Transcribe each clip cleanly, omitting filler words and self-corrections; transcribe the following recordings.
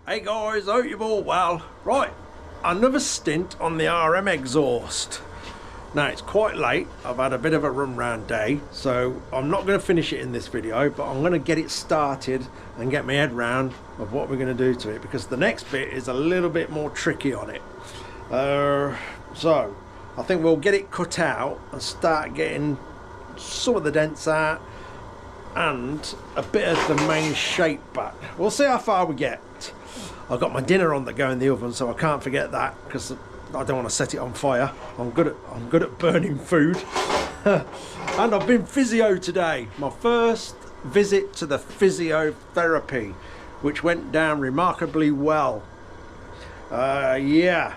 Hey guys, hope you're all well. Right, another stint on the RM exhaust. Now it's quite late, I've had a bit of a run round day, so I'm not going to finish it in this video, but I'm going to get it started and get my head round of what we're going to do to it, because the next bit is a little bit more tricky on it. So I think we'll get it cut out and start getting some of the dents out and a bit of the main shape back. We'll see how far we get. I've got my dinner on that go in the oven, so I can't forget that, because I don't want to set it on fire. I'm good at burning food. And I've been physio today. My first visit to the physiotherapy, which went down remarkably well. Yeah,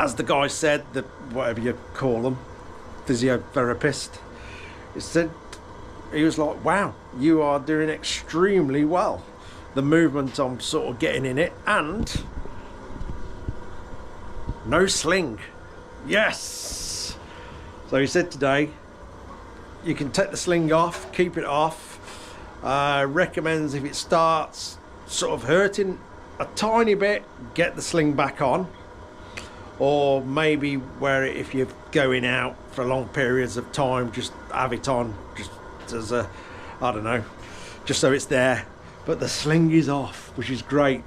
as the guy said, the whatever you call them, physiotherapist, he was like, wow, you are doing extremely well. The movement I'm sort of getting in it, and no sling. Yes. So he said today you can take the sling off, keep it off. Recommends if it starts sort of hurting a tiny bit, get the sling back on, or maybe wear it if you're going out for long periods of time, just have it on just as a, I don't know, just so it's there. But the sling is off, which is great.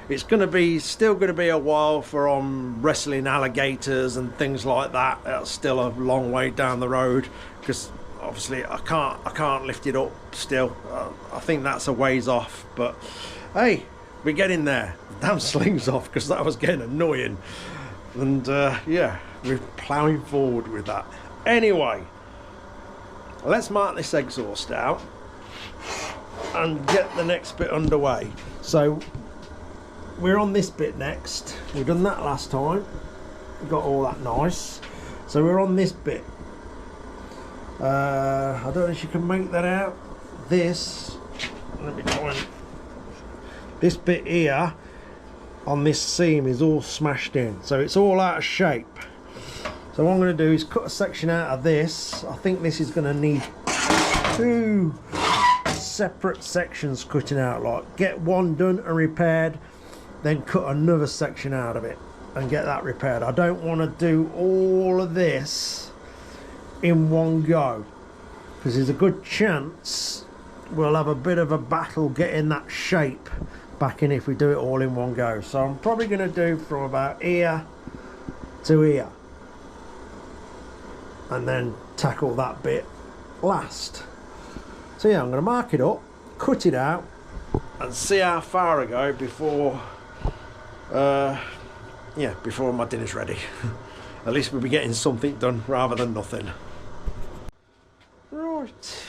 It's going to be still going to be a while for wrestling alligators and things like that. That's still a long way down the road, because obviously I can't lift it up still. I think that's a ways off, but hey, we're getting there. The damn sling's off, because that was getting annoying, and yeah, we're ploughing forward with that. Anyway, let's mark this exhaust out and get the next bit underway. So we're on this bit next. We've done that last time, we got all that nice, so we're on this bit. I don't know if you can make that out. This, let me try and, this bit here on this seam is all smashed in, so it's all out of shape. So what I'm going to do is cut a section out of this. I think this is going to need two separate sections cutting out, like get one done and repaired, then cut another section out of it and get that repaired. I don't want to do all of this in one go, because there's a good chance we'll have a bit of a battle getting that shape back in if we do it all in one go. So I'm probably going to do from about here to here and then tackle that bit last. So yeah, I'm going to mark it up, cut it out, and see how far I go before yeah, before my dinner's ready. At least we'll be getting something done rather than nothing. Right,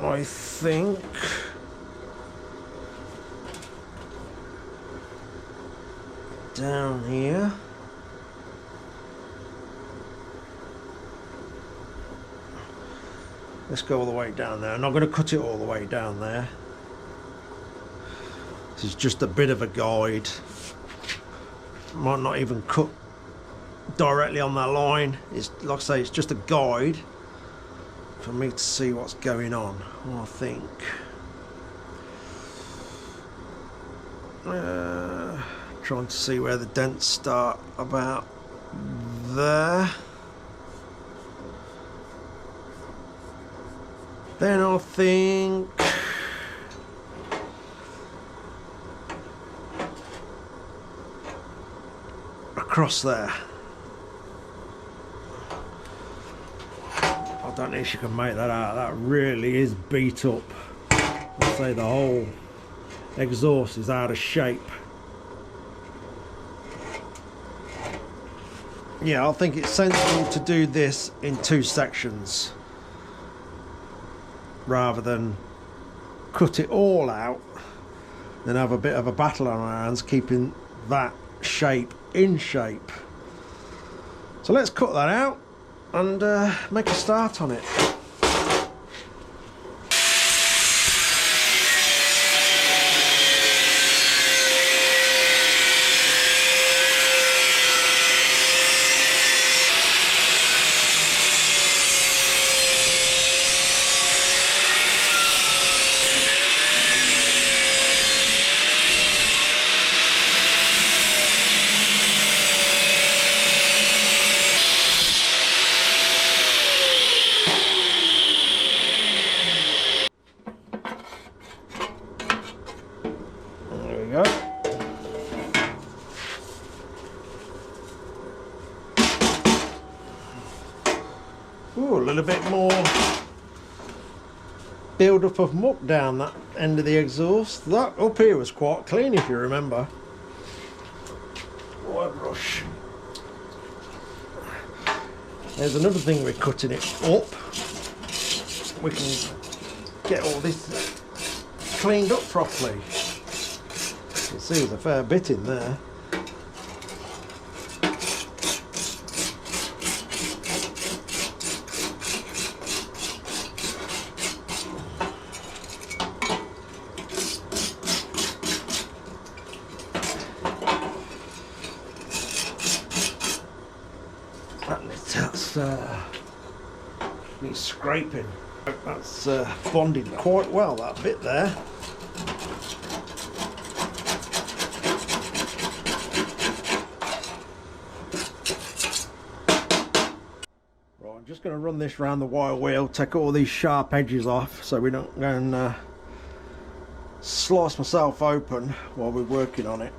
I think down here, let's go all the way down there. I'm not going to cut it all the way down there. This is just a bit of a guide. Might not even cut directly on that line. It's like I say, it's just a guide for me to see what's going on. I think trying to see where the dents start about there. Then I think across there. I don't know if you can make that out. That really is beat up. I'd say the whole exhaust is out of shape. Yeah, I think it's sensible to do this in two sections rather than cut it all out, then have a bit of a battle on our hands keeping that shape in shape. So let's cut that out and make a start on it. still a bit more build up of muck down that end of the exhaust. That up here was quite clean, if you remember. Wire brush. There's another thing we're cutting it up. We can get all this cleaned up properly. You can see there's a fair bit in there. Needs scraping. That's bonded quite well, that bit there. Right, I'm just going to run this round the wire wheel, take all these sharp edges off so we don't go and slice myself open while we're working on it.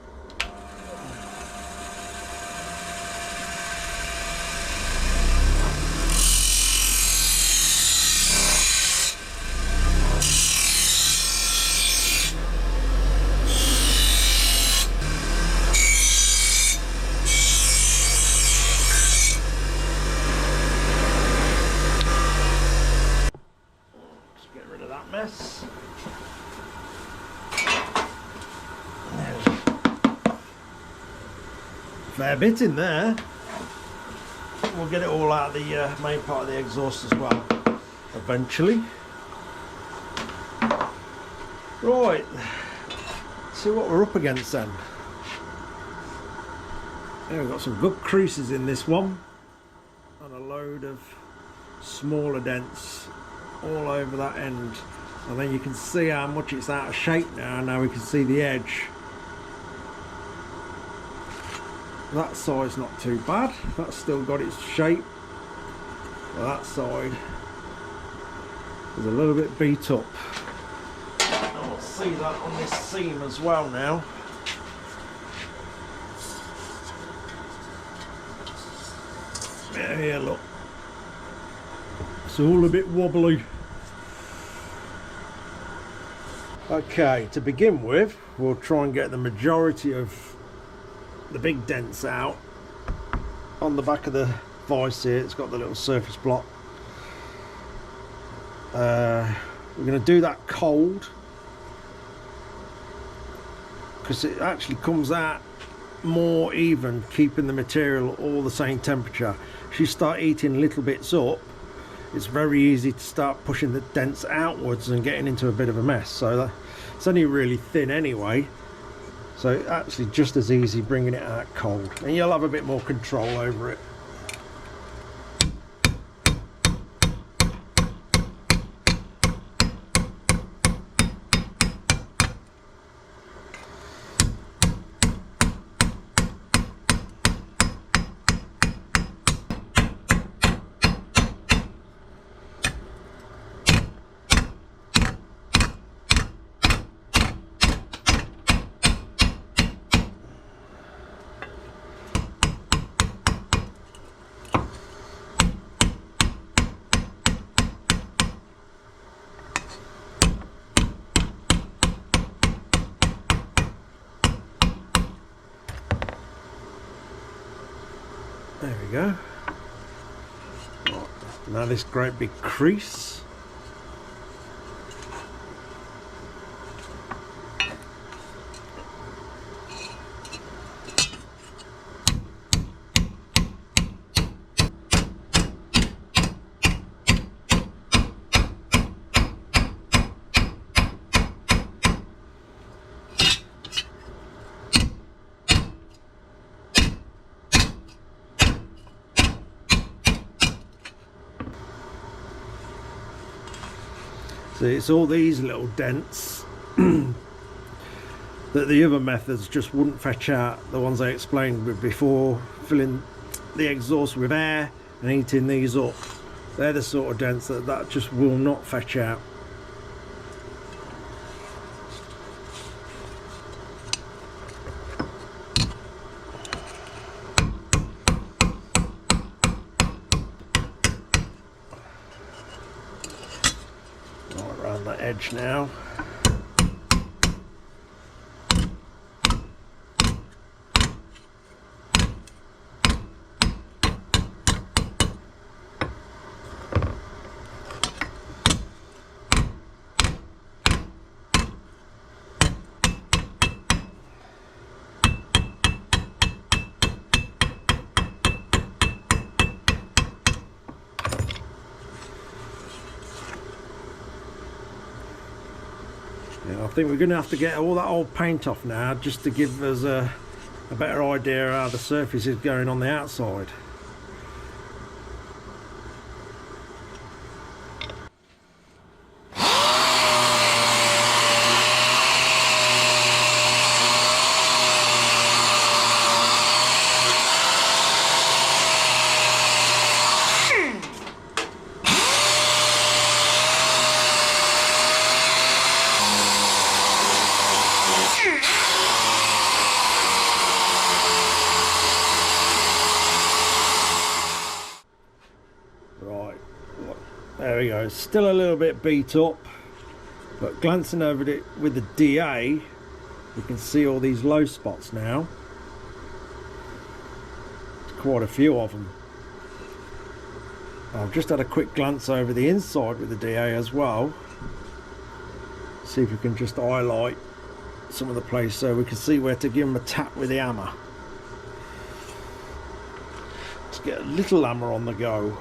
Mess. Fair bit in there. We'll get it all out of the main part of the exhaust as well eventually. Right, see what we're up against then. Yeah, we've got some good creases in this one and a load of smaller dents all over that end. And then you can see how much it's out of shape now. Now we can see the edge. That side's not too bad. That's still got its shape. But that side is a little bit beat up. And we'll see that on this seam as well now. Yeah, look. It's all a bit wobbly. Okay, to begin with, we'll try and get the majority of the big dents out. On the back of the vice here, it's got the little surface block. We're going to do that cold because it actually comes out more even, keeping the material all the same temperature. If you start eating little bits up, it's very easy to start pushing the dents outwards and getting into a bit of a mess. So it's only really thin anyway, so actually just as easy bringing it out cold, and you'll have a bit more control over it. There we go. Right, now this great big crease. So it's all these little dents that the other methods just wouldn't fetch out, the ones I explained before, filling the exhaust with air and heating these up. They're the sort of dents that just will not fetch out. edge now. I think we're going to have to get all that old paint off now, just to give us a better idea of how the surface is going on the outside. There we go, still a little bit beat up, but glancing over it with the DA, you can see all these low spots now. There's quite a few of them. I've just had a quick glance over the inside with the DA as well. See if we can just highlight some of the place so we can see where to give them a tap with the hammer. Let's get a little hammer on the go.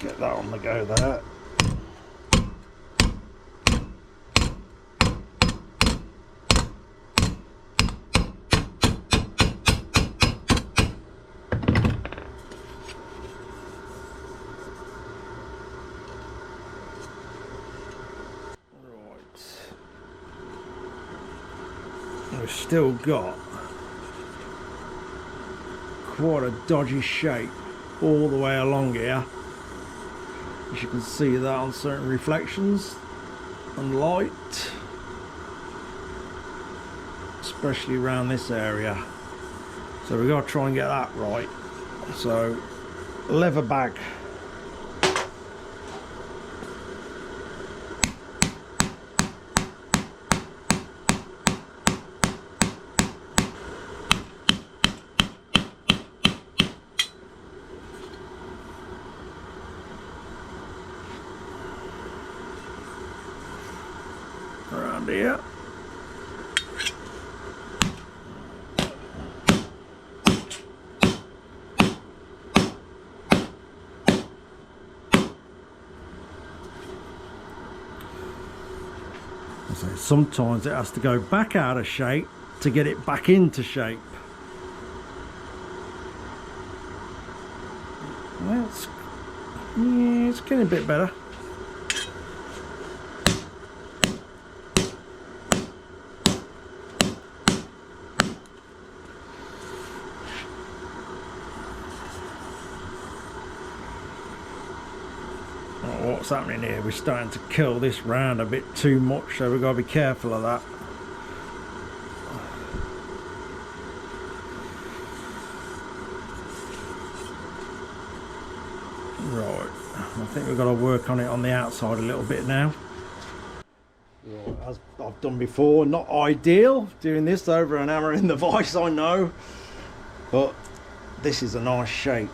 Get that on the go there. Right. We've still got quite a dodgy shape all the way along here. As you can see that on certain reflections and light, especially around this area. So we've got to try and get that right. So lever bag. Around here. So sometimes it has to go back out of shape to get it back into shape. Well, it's getting a bit better. What's happening here? We're starting to curl this round a bit too much, so we've got to be careful of that. Right, I think we've got to work on it on the outside a little bit now. Right, as I've done before, not ideal doing this over an hammer in the vise, I know, but this is a nice shape.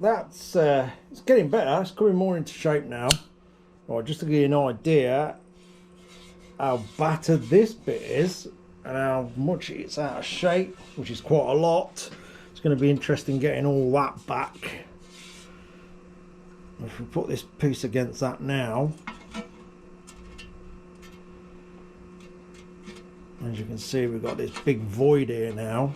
that's it's getting better. It's coming more into shape now. Right, just to give you an idea how battered this bit is and how much it's out of shape, which is quite a lot. It's going to be interesting getting all that back. If we put this piece against that now, as you can see, we've got this big void here now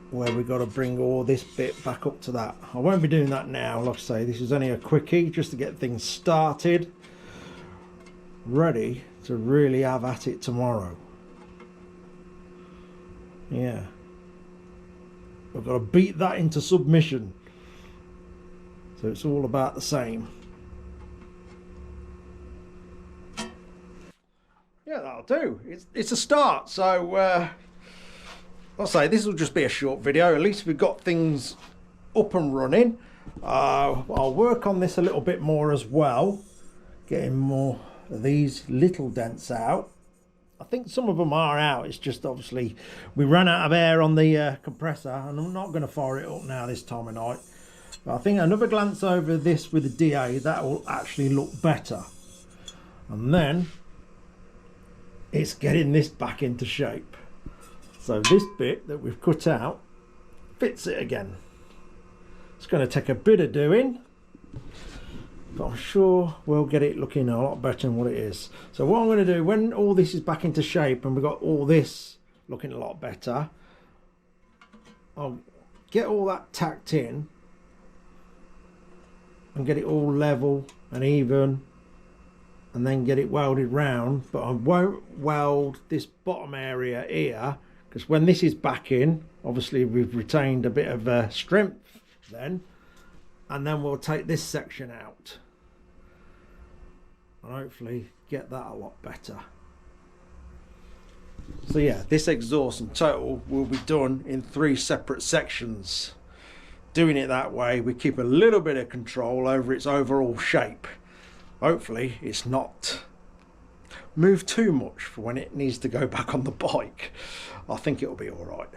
where we've got to bring all this bit back up to that. I won't be doing that now. Like I say, this is only a quickie just to get things started, ready to really have at it tomorrow. Yeah, we've got to beat that into submission, so it's all about the same. Yeah, that'll do. It's a start. So I'll say this will just be a short video. At least we've got things up and running. I'll work on this a little bit more as well, getting more of these little dents out. I think some of them are out. It's just obviously we ran out of air on the compressor, and I'm not going to fire it up now this time of night. But I think another glance over this with the D.I.Y, that will actually look better. And then it's getting this back into shape. So this bit that we've cut out fits it again. It's going to take a bit of doing, but I'm sure we'll get it looking a lot better than what it is. So what I'm going to do, when all this is back into shape and we've got all this looking a lot better, I'll get all that tacked in and get it all level and even, and then get it welded round. But I won't weld this bottom area here, because when this is back in, obviously we've retained a bit of strength then, and then we'll take this section out and hopefully get that a lot better. So yeah, this exhaust in total will be done in 3 separate sections. Doing it that way, we keep a little bit of control over its overall shape. Hopefully it's not moved too much for when it needs to go back on the bike. I think it'll be all right.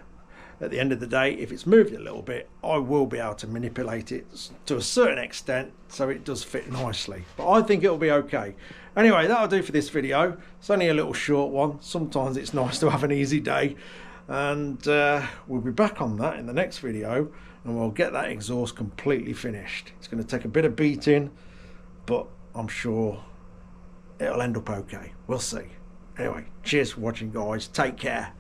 At the end of the day, if it's moved a little bit, I will be able to manipulate it to a certain extent so it does fit nicely. But I think it'll be okay. Anyway, that'll do for this video. It's only a little short one. Sometimes it's nice to have an easy day. And we'll be back on that in the next video, and we'll get that exhaust completely finished. It's going to take a bit of beating, but I'm sure it'll end up okay. We'll see. Anyway, cheers for watching, guys. Take care.